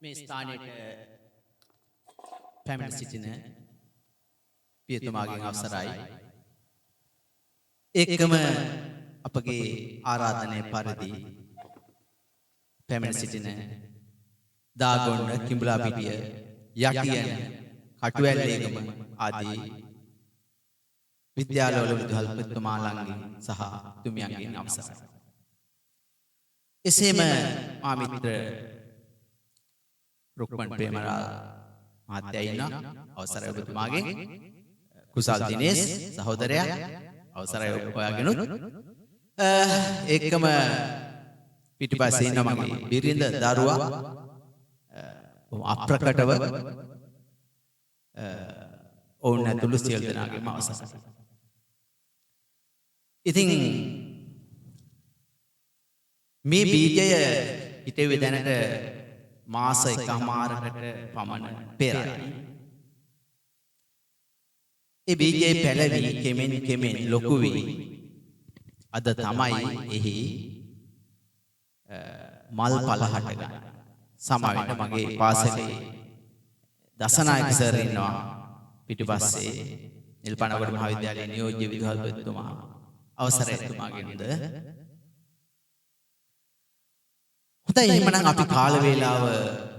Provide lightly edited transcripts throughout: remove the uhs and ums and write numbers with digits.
මේ ස්ථානයට පැමිණ සිටින පියතුමාගෙන් අවසරයි. එක්කම අපගේ ආරාධනය පරිදි පැමිණ සිටින දාගොන්න කිඹුලාපිටිය යටියන කටුවැල්ලේගම ආදී විද්‍යාලවල විදුහල්පතිතුමාලන්ගෙන් සහ තුමියන්ගෙන් අවසරයි. එසේම මා මිත්‍ර රුක්මන් ප්‍රේමරාල් මහත්තයා ඉන්නවා. අවසරයි ඔබතුමාගෙන්. කුසල් දිනේෂ් සහෝදරයා අවසරයි ඔයාගෙනුත්. ඒකම පිටිපස්සේ ඉන්න මගේ බිරිඳ දරුවා අප්‍රකටව ඔවුන් ඇතුළු සියලු දෙනාගේම අවසරයි. ඉතින් මේ බීජය හිටෙව්වේ දැනට මාස එකමාරකට පමණ පෙරයි. ඒ බීජයේ පැලවි කෙමෙන් ලොකු වී අද තමයි එහි මල් පල හටගන්නේ. සමහරවිට මගේ පාසලේ දසනායක සර් ඉන්නවා පිටිපස්සේ නිල්පනගොඩ මහාවිද්‍යාලයේ නියෝජ්‍ය විදුහල්පතිතුමා. අවසරයි එතුමාගෙන්ද. හොඳයි, එහෙමනම් අපි කාල වේලාව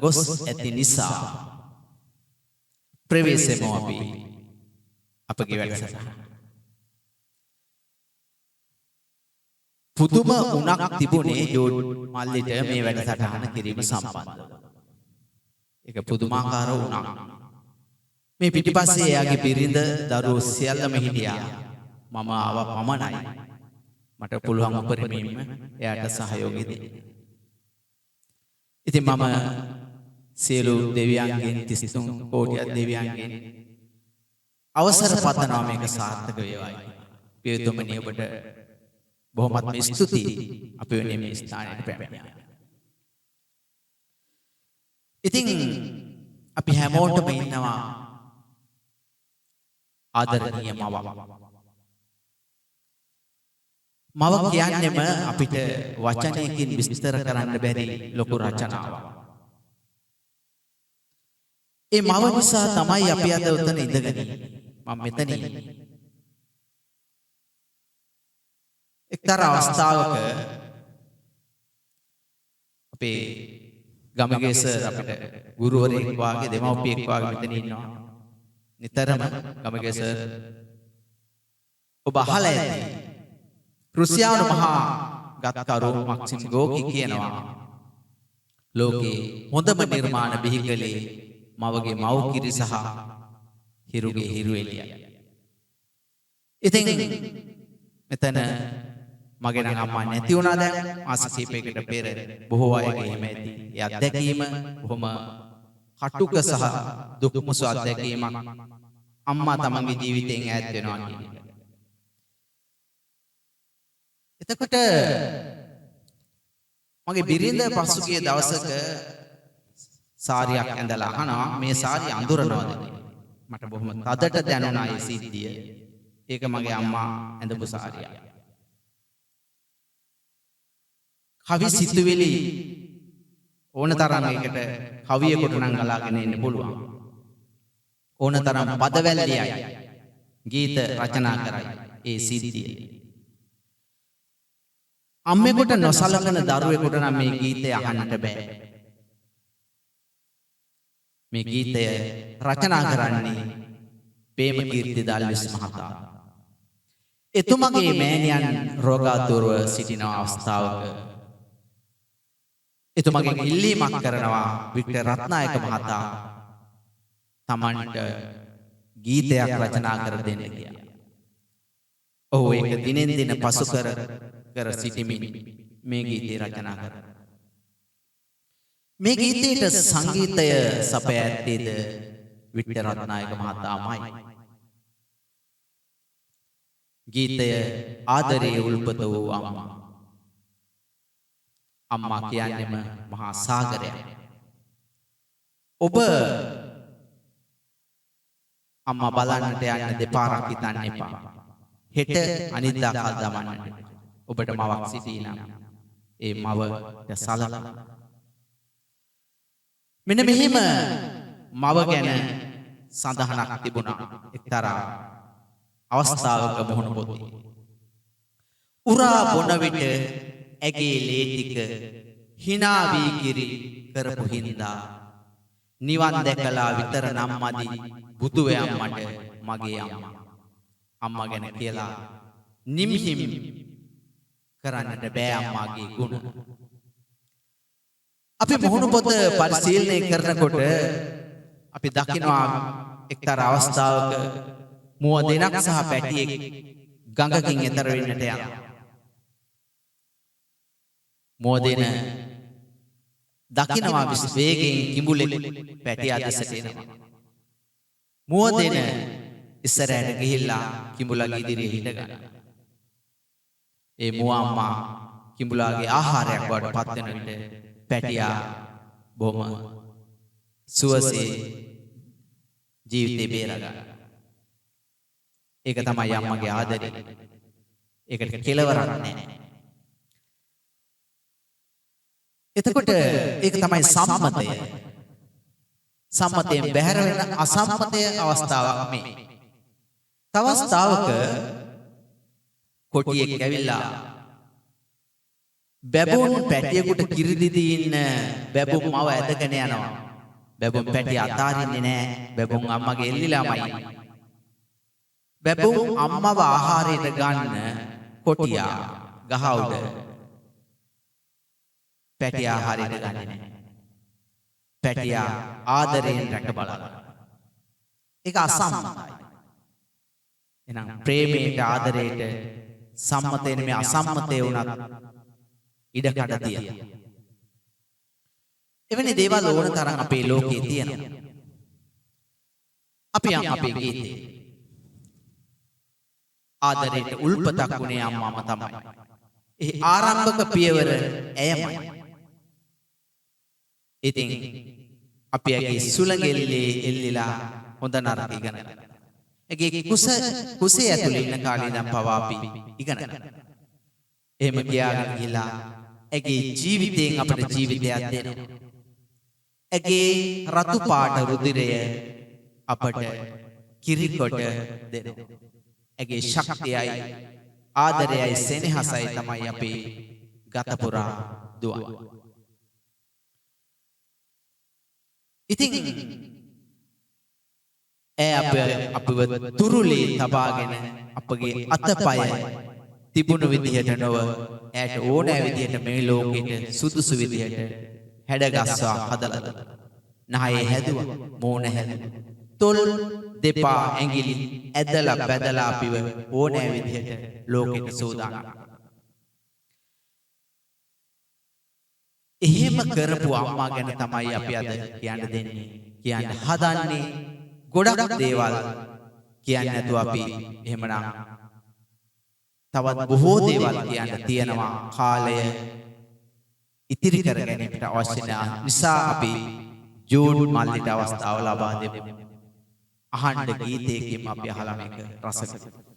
ගොස් ඇති නිසා ප්‍රවේශෙමු අපි අපගේ වැඩසටහන. පුදුම උණක් තිබුණේ ජෝඩ් මල්ලිට මේ වැඩසටහන කිරීම සම්බන්ධව. ඒක පුදුමාකාර උණක්. මේ පිටිපස්සේ එයාගේ බිරිඳ දරුවෝ සියල්ලම හිටියා. මම ආව පමණයි. මට පුළුවන් උපරිමයෙන්ම එයාට සහයෝගය දෙන්න. ඉතින් මම සියලු දෙවියන්ගෙන් 33 කෝටියක් දෙවියන්ගෙන් අවසර පතනවා මේක සාර්ථක වේවායි. පියතුමනි ඔබට බොහොමත්ම ස්තුතියි අපි වෙනුවෙන් මේ ස්ථානයට පැමිණියා. ඉතින් අපි හැමෝටම ඉන්නවා ආදරණීය මවක්. මව කියන්නේම අපිට වචනයකින් විස්තර කරන්න බැරි ලොකු රචනාවක්. ඒ මව නිසා තමයි අපි අද උතන ඉඳගෙන මම මෙතන ඉන්නේ. එක්තරා අවස්ථාවක අපේ ගමගේ සර් අපිට ගුරුවරයෙක් වාගේ දෙමව්පියෙක් වාගේ මෙතන ඉන්නවා. නිතරම ගමගේ සර් ඔබ අහලා ඇති රුසියානු මහා ගත්කරු මක්සිම් ගෝකි කියනවා ලෝකේ හොඳම නිර්මාණ බිහි කළේ මවගේ මව්කිරි සහ හිරුගේ හිරු එළියයි. ඉතින් මෙතන මගේ නම් අම්මා නැති වුණා දැන් මාස කිහිපයකට පෙර. බොහෝ අයගේ එහෙම ඇති. ඒ අත්දැකීම බොහොම කටුක සහ දුක්මුසු අත්දැකීමක්. අම්මා තමන්ගේ ජීවිතයෙන් ඈත් වෙනවා කියන එක. එතකොට මගේ බිරිඳ පසුගිය දවසක සාරියක් ඇඳලා අහනවා මේ සාරිය අඳුරනවද කියලා. මට බොහොම තදට දැනුණා ඒ සිද්ධිය. ඒක මගේ අම්මා ඇඳපු සාරියක්. කවි සිතුවිලි ඕන තරම් එකට කවියෙකුට නම් ගලාගෙන එන්න පුළුවන්. ඕන තරම් පදවැල්ලියයි ගීත රචනා කරයි ඒ සිද්ධිය. අම්මෙකුට නොසලකන දරුවෙකුට නම් මේ ගීතය අහන්නට බෑ. මේ ගීතය රචනා කරන්නේ ප්‍රේමකීර්ති දල්විස් මහතා. එතුමගේ මෑණියන් රෝගාතුරව සිටින අවස්ථාවක එතුමගෙන් ඉල්ලීමක් කරනවා වික්ටර් රත්නායක මහතා තමන්ට ගීතයක් රචනා කර දෙන්න කියලා. ඔහු ඒක දිනෙන් දින පසු කර සිටිමින් මේ ගීතය රචනා කරා. මේ ගීතයට සංගීතය සපයා ඇත්තේද වික්ටර් රත්නායක මහතාමයි. ගීතය ආදරයේ උල්පත වූ අම්මා. අම්මා කියන්නේම මහා සාගරයක්. ඔබ අම්මා බලන්නට යන්න දෙපාරක් හිතන්න එපා. හෙට අනිද්දා කල් දමන්නට. ඔබට මවක් සිටී නම් ඒ මවට සලකා මෙන්න මෙහිම මව ගැන සඳහනක් තිබුණා එක්තරා අවස්ථාවක මොහොන පොතේ. උරා බොන විට ඇගේ ලේ ටික hina වී කිරි කරපු හින්දා නිවන් දැකලා විතර නම් මදි බුදු අම්මට මගේ අම්මා. අම්මා ගැන කියලා නිම්හිම් කරන්නට බෑ අම්මාගේ ගුණ. අපි මොහොන පොත පරිශීලනය කරනකොට අපි දකිනවා එක්තරා අවස්ථාවක මුව දෙනක් සහ පැටියෙක් ගඟකින් එතර වෙන්නට යනවා. මුව දෙන දකිනවා වේගයෙන් කිඹුලෙක් පැටියා දෙසට එනවා. මුව දෙන ඉස්සරහට ගිහිල්ලා කිඹුලාගේ ඉදිරියේ හිට ගන්නවා. ඒ මුව අම්මා කිඹුලාගේ ආහාරයක් බවට පත් වෙන විට පැටියා බොහොම සුවසේ ජීවිතේ බේරගන්න. ඒක තමයි අම්මගේ ආදරය. ඒකට කෙලවරක් නැහැ. එතකොට ඒක තමයි සම්මතය. සම්මතයෙන් බැහැර වෙන අසම්මතය අවස්ථාවක් මේ. තව අවස්ථාවක කොටියෙක් ඇවිල්ලා බැබුන් පැටියෙකුට කිරි දීදී ඉන්න බැබුන් මව ඇදගෙන යනවා. බැබුන් පැටිය අතාරින්නේ නැහැ. බැබුන් අම්මගේ එල්ලිලාමයි. බැබුන් අම්මව ආහාරයට ගන්න කොටියා ගහ උඩ පැටියා ආහාරයට ගන්නේ නැහැ. පැටියා ආදරයෙන් රැක බලනවා. ඒක අසම්මතයි. එහෙනම් ප්‍රේමයට ආදරයට සම්මතේ නෙමෙයි අසම්මතේ වුණත් ඉඩකඩ තියෙනවා. එවැනි දේවල් ඕන තරම් අපේ ලෝකයේ තියෙනවා. අපි අපේ ගීතේ ආදරයට උල්පතක් වුණේ අම්මාම තමයි. ඒ ආරම්භක පියවර ඇයමයි. ඉතින් අපි ඇගේ සුළඟෙල්ලේ එල්ලිලා හොඳ නරක ඉගෙන ගන්න. ඇගේ කුසේ ඇතුළේ ඉන්න කාලේ ඉඳන් පවා අපි ඉගෙන ගන්න. එහෙම ගියාගෙන ගිහලා ඇගේ ජීවිතයෙන් අපට ජීවිතයක් දෙනවා. ඇගේ රතු පාට රුධිරය අපට කිරිකොට දෙනවා. ඇගේ ශක්තියයි ආදරයයි සෙනෙහසයි තමයි අපේ ගත පුරා දුවන්නේ. ඉතින් අපව තුරුලේ තබාගෙන අපගේ අතපය තිබුණු විදිහට නොව ඇයට ඕනෑ විදිහට මේ ලෝකෙට සුදුසු විදිහට හැඩගස්වා හදලා නහයේ හැදුවා, මෝන හැදුවා, තොල් දෙපා ඇඟිලි ඇදලා බැදලා අපිව ඕනෑ විදිහට ලෝකෙට සෝදානම්. එහෙම කරපු අම්මා ගැන තමයි අපි අද කියන්න දෙන්නේ. කියන්න හදන්නේ ගොඩක් දේවල් කියන්නේ නැතුව අපි එහෙමනම් තවත් බොහෝ දේවල් කියන්න තියෙනවා. කාලය ඉතිරි කර ගැනීමට අවශ්‍ය නිසා අපි ජූන් මල්ලිට අවස්ථාව ලබා දෙමු. අහන්න ගීතයකින් අපි අහලා මේක රස කරමු.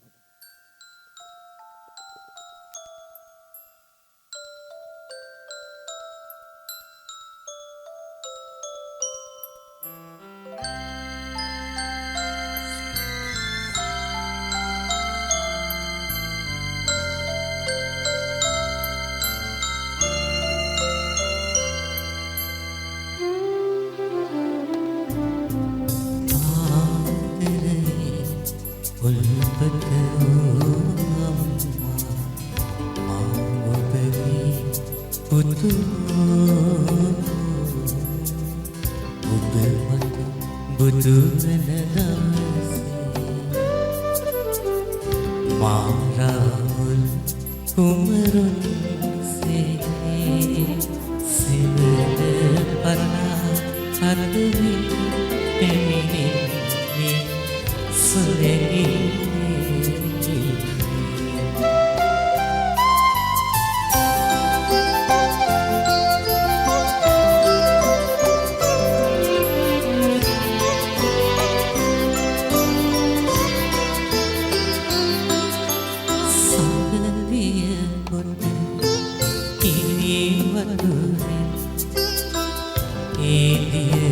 India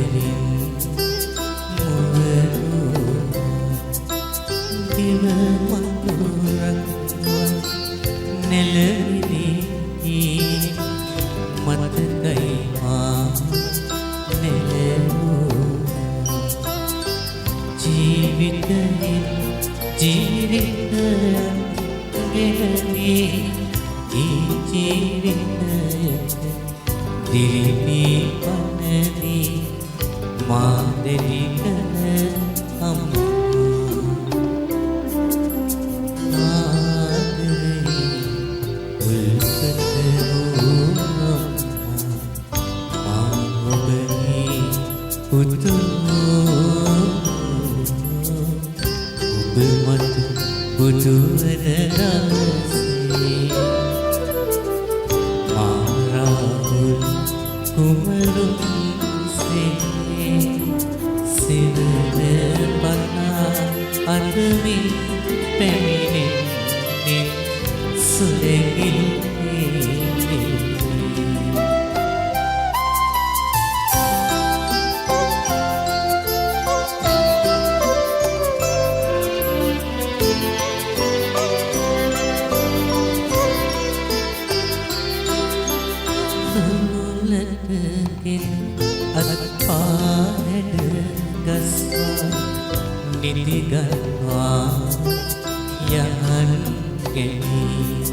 මතකයි මා නෙලෝ ජීවිතයෙන් ජීවිතයන් ගෙනවී ඒ ජීවිතයට දිරිවී පනවී මා දෙවි කළ අම්මා ආදරේ උල්පතෝ අම්මා මා ඔබේ පුතෝ ඔබ මට බුදු වන දවසේ මා රාහුල් කුමරුන් සිවන පනා අදමින් පැමිණෙන්නේ සුලගිල්ලේ අත්පානට ගස්වා නිදිගන්වා යහන් ගෙනී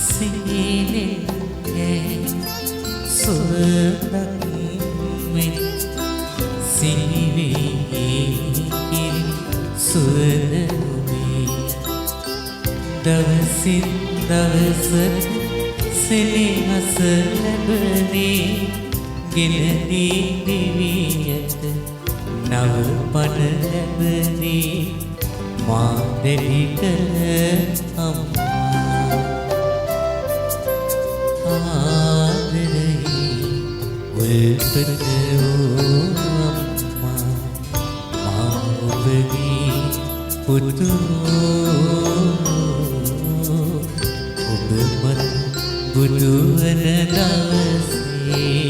සිහිනෙන්නේ සුවඳක් මෙන් සිහිවී සුවඳුමී දවසින් දවසට සෙනෙහස ලැබනේ ගෙනදී දිවියට නව පණ ලැබනේ මා දෙවි කළ අම්මා ආදරේ උල්පතෝ අම්මා මා ඔබගේ පුතෝ ඔබ මට බුදු වන දවසේ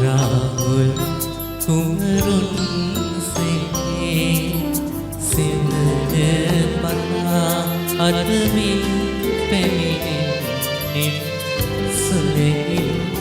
රාහුල් කුමරුන් සිවන පනා අදමින් පැමිණෙන්නේ සුලගිල්ලේ